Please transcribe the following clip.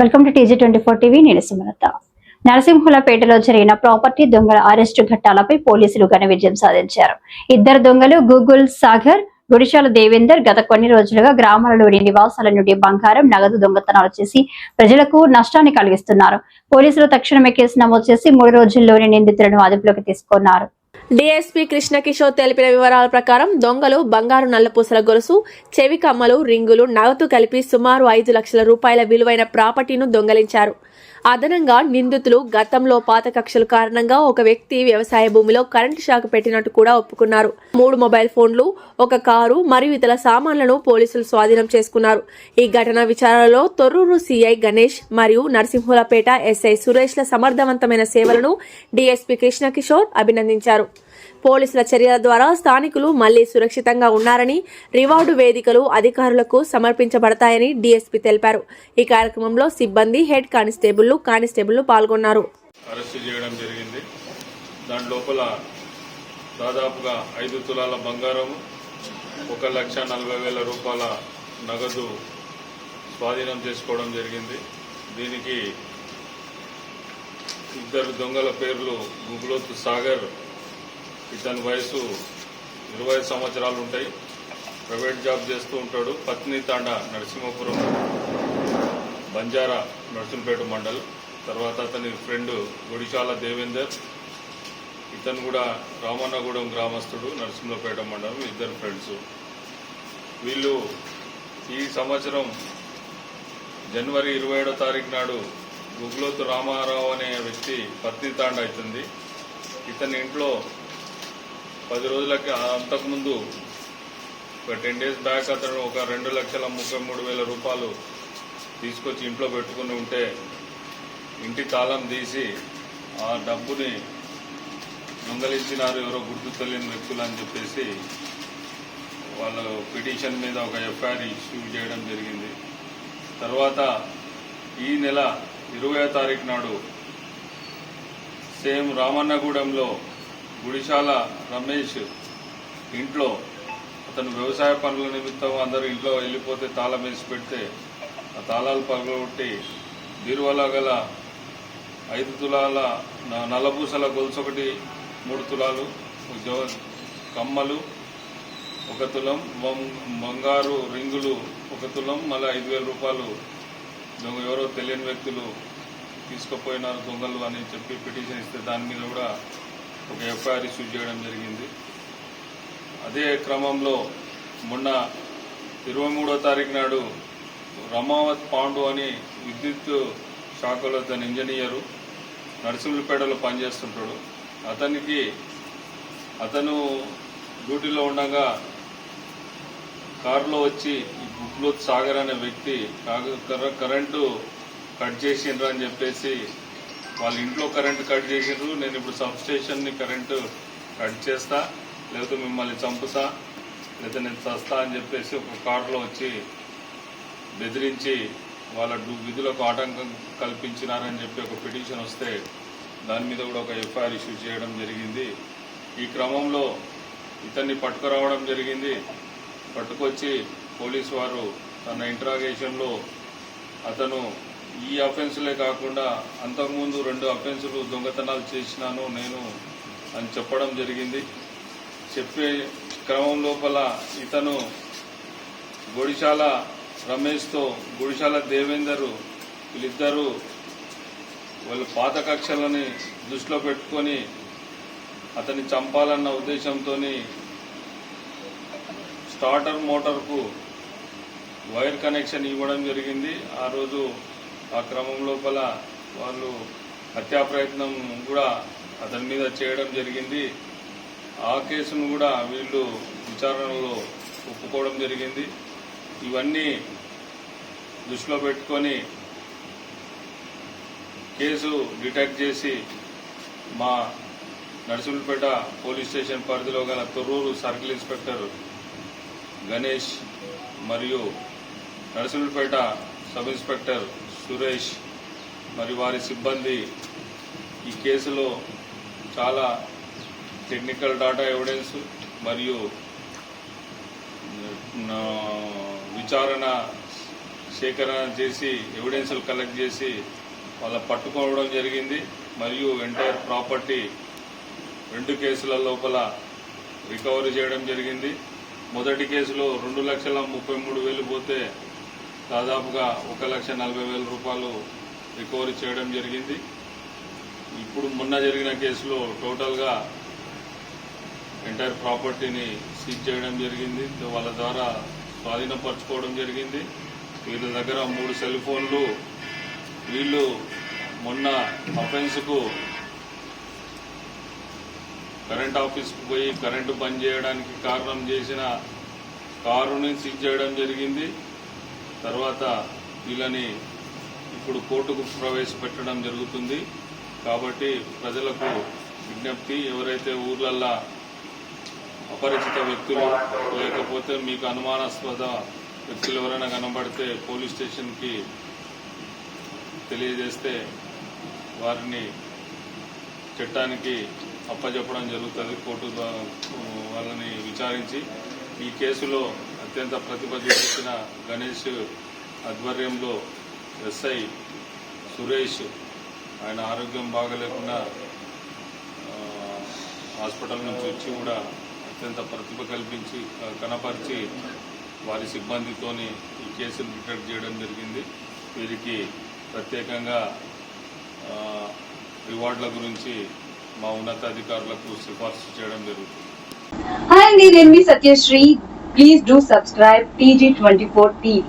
Welcome to TG24 TV. నేను సుమలత. నరసింహులపేటలో జరిగిన property దొంగల అరెస్టు ఘట్టాలపై పోలీసులు ఘన విజయం సాధించారు. ఇద్దరు దొంగలు గూగుల్ సాగర్, గుడిశాల దేవేందర్ గత కొన్ని రోజులుగా గ్రామాలలోని నివాసాల నుండి బంగారం, నగదు దొంగతనాలు చేసి ప్రజలకు నష్టాన్ని కలిగిస్తున్నారు. పోలీసులు తక్షణమే కేసు నమోదు చేసి 3 రోజుల్లోనే నిందితులను అదుపులోకి తీసుకున్నారు. డీఎస్పీ కృష్ణకిషోర్ తెలిపిన వివరాల ప్రకారం దొంగలు బంగారు నల్లపూసల గొలుసు, చెవి కమ్మలు, రింగులు, నగదు కలిపి సుమారు 5 లక్షల రూపాయల విలువైన ప్రాపర్టీను దొంగలించారు. అదనంగా నిందితులు గతంలో పాత కక్షల కారణంగా ఒక వ్యక్తి వ్యవసాయ భూమిలో కరెంటు షాక్ పెట్టినట్టు కూడా ఒప్పుకున్నారు. 3 మొబైల్ ఫోన్లు, ఒక కారు మరియు ఇతర సామాన్లను పోలీసులు స్వాధీనం చేసుకున్నారు. ఈ ఘటన విచారణలో తొర్రూరు సిఐ గణేష్ మరియు నరసింహులపేట ఎస్ఐ సురేష్ల సమర్థవంతమైన సేవలను డీఎస్పీ కృష్ణకిషోర్ అభినందించారు. పోలీసుల చర్యల ద్వారా స్థానికులు మళ్లీ సురక్షితంగా ఉన్నారని, రివార్డు వేదికలు అధికారులకు సమర్పించబడతాయని డీఎస్పీ తెలిపారు. ఈ కార్యక్రమంలో సిబ్బంది, హెడ్ కానిస్టేబుల్ పాల్గొన్నారు. అరెస్టు చేయడం జరిగింది. దాని లోపల దాదాపుగా 5 తులాల బంగారం, 1,40,000 రూపాయల నగదు స్వాధీనం చేసుకోవడం జరిగింది. దీనికి ఇద్దరు దొంగల పేర్లు గుగ్లోతు సాగర్, ఇతని వయసు 20 సంవత్సరాలు ఉంటాయి. ప్రైవేట్ జాబ్ చేస్తూ ఉంటాడు. పత్ని తాండా నరసింహపురం, బంజారా నర్సులపేట మండల్. తర్వాత అతని ఫ్రెండ్ గుడిశాల దేవేందర్, ఇతను కూడా రామన్నగూడెం గ్రామస్తుడు, నరసింహపేట మండలం. ఇద్దరు ఫ్రెండ్స్. వీళ్ళు ఈ సంవత్సరం జనవరి 27వ తారీఖు నాడు గుగ్లోతు రామారావు అనే వ్యక్తి పత్ని తాండా అవుతుంది. ఇతని ఇంట్లో 10 రోజులకి అంతకుముందు ఒక 10 డేస్ బ్యాక్ అతను ఒక 2,33,000 రూపాయలు తీసుకొచ్చి ఇంట్లో పెట్టుకుని ఉంటే ఇంటి తాళం తీసి ఆ డబ్బుని దొంగలించినారు ఎవరో గుర్తు తెలియని వ్యక్తులు అని చెప్పేసి వాళ్ళ పిటిషన్ మీద ఒక ఎఫ్ఐఆర్ ఇష్యూ చేయడం జరిగింది. తర్వాత ఈ నెల 20వ తారీఖు నాడు సేమ్ రామన్నగూడెంలో గుడిశాల రమేష్ ఇంట్లో అతను వ్యవసాయ పనుల నిమిత్తం అందరూ ఇంట్లో వెళ్ళిపోతే తాళం వేసి పెడితే ఆ తాళాలు పగలగొట్టి బీరువాలో గల 5 తులాల నల్లపూసల గొలుసు ఒకటి, 3 తులాలు కమ్మలు, 1 తులం బంగారు రింగులు, 1 తులం, మళ్ళీ 5,000 రూపాయలు ఎవరో తెలియని వ్యక్తులు తీసుకుపోయినారు దొంగలు అని చెప్పి పిటిషన్ ఇస్తే దాని మీద కూడా ఒక ఎఫ్ఐఆర్ ఇష్యూ చేయడం జరిగింది. అదే క్రమంలో మొన్న 23వ తారీఖు నాడు రమావత్ పాండు అని విద్యుత్ శాఖలో అతను ఇంజనీరు, నరసింహులపేటలో పనిచేస్తుంటాడు. అతను డ్యూటీలో ఉండగా కారులో వచ్చి గుగ్లోత్ సాగర్ అనే వ్యక్తి కరెంటు కట్ చేసిండ్రు అని చెప్పేసి వాళ్ళ ఇంట్లో కరెంటు కట్ చేసిండ్రు. నేను ఇప్పుడు సబ్ స్టేషన్ని కరెంటు కట్ చేస్తా, లేకపోతే మిమ్మల్ని చంపుతా, లేదా నేను చస్తా అని చెప్పేసి ఒక కారులో వచ్చి బెదిరించి వాళ్ళ విధులకు ఆటంకం కల్పించినారని చెప్పి ఒక పిటిషన్ వస్తే దాని మీద కూడా ఒక ఎఫ్ఐఆర్ ఇష్యూ చేయడం జరిగింది. ఈ క్రమంలో ఇతన్ని పట్టుకురావడం జరిగింది. పట్టుకొచ్చి పోలీసు వారు తన ఇంట్రాగేషన్లో అతను ఈ అఫెన్సులే కాకుండా అంతకుముందు 2 అఫెన్సులు దొంగతనాలు చేసినాను నేను అని చెప్పడం జరిగింది. చెప్పే క్రమం లోపల ఇతను గుడిశాల రమేష్తో గుడిశాల దేవేందరు వీళ్ళిద్దరూ వాళ్ళ పాత కక్షలని దృష్టిలో పెట్టుకొని అతన్ని చంపాలన్న ఉద్దేశంతో స్టార్టర్ మోటార్కు వైర్ కనెక్షన్ ఇవ్వడం జరిగింది. ఆ రోజు ఆ క్రమం లోపల వాళ్ళు హత్యా ప్రయత్నం కూడా అతని మీద చేయడం జరిగింది. ఆ కేసును కూడా వీళ్ళు విచారణలో ఒప్పుకోవడం జరిగింది. ఇవన్నీ దృష్టిలో పెట్టుకొని కేసు డిటెక్ట్ చేసి మా నరసింహులపేట పోలీస్ స్టేషన్ పరిధిలో గల తొర్రూరు సర్కిల్ ఇన్స్పెక్టర్ గణేష్ మరియు నరసింహులపేట సబ్ ఇన్స్పెక్టర్ సురేష్ మరియు వారి సిబ్బంది ఈ కేసులో చాలా టెక్నికల్ డాటా ఎవిడెన్స్ మరియు విచారణ సేకరణ చేసి ఎవిడెన్స్లు కలెక్ట్ చేసి వాళ్ళ పట్టుకోవడం జరిగింది. మరియు ఎంటైర్ ప్రాపర్టీ 2 కేసుల లోపల రికవరీ చేయడం జరిగింది. మొదటి కేసులో 2,33,000 పోతే దాదాపుగా 1,40,000 రూపాయలు రికవరీ చేయడం జరిగింది. ఇప్పుడు మొన్న జరిగిన కేసులో టోటల్గా ఎంటైర్ ప్రాపర్టీని సీజ్ చేయడం జరిగింది. వాళ్ళ ద్వారా స్వాధీనపరచుకోవడం జరిగింది. వీళ్ళ దగ్గర 3 సెల్ ఫోన్లు, వీళ్ళు మొన్న అఫెన్స్కు కరెంట్ ఆఫీస్కు పోయి కరెంటు బంద్ చేయడానికి కారణం చేసిన కారుని సీజ్ చేయడం జరిగింది. తర్వాత వీళ్ళని ఇప్పుడు కోర్టుకు ప్రవేశపెట్టడం జరుగుతుంది. కాబట్టి ప్రజలకు విజ్ఞప్తి, ఎవరైతే ఊర్లల్లో అపరిచిత వ్యక్తులు లేకపోతే మీకు అనుమానాస్పద వ్యక్తులు ఎవరైనా కనబడితే పోలీస్ స్టేషన్కి తెలియజేస్తే వారిని చట్టానికి అప్పచెప్పడం జరుగుతుంది. కోర్టు వాళ్ళని విచారించి ఈ కేసులో అత్యంత ప్రతిభ చూపించిన గణేష్ ఆధ్వర్యంలో ఎస్ఐ సురేష్, ఆయన ఆరోగ్యం బాగలేకుండా హాస్పిటల్ నుంచి వచ్చి కూడా అత్యంత ప్రతిభ కనపరిచి వారి సిబ్బందితోని ఈ కేసును డిటెక్ట్ చేయడం జరిగింది. వీరికి ప్రత్యేకంగా రివార్డుల గురించి మా ఉన్నతాధికారులకు సిఫార్సు చేయడం జరుగుతుంది. Hi, నేను మీ Satyasri. Please do subscribe TG24 TV.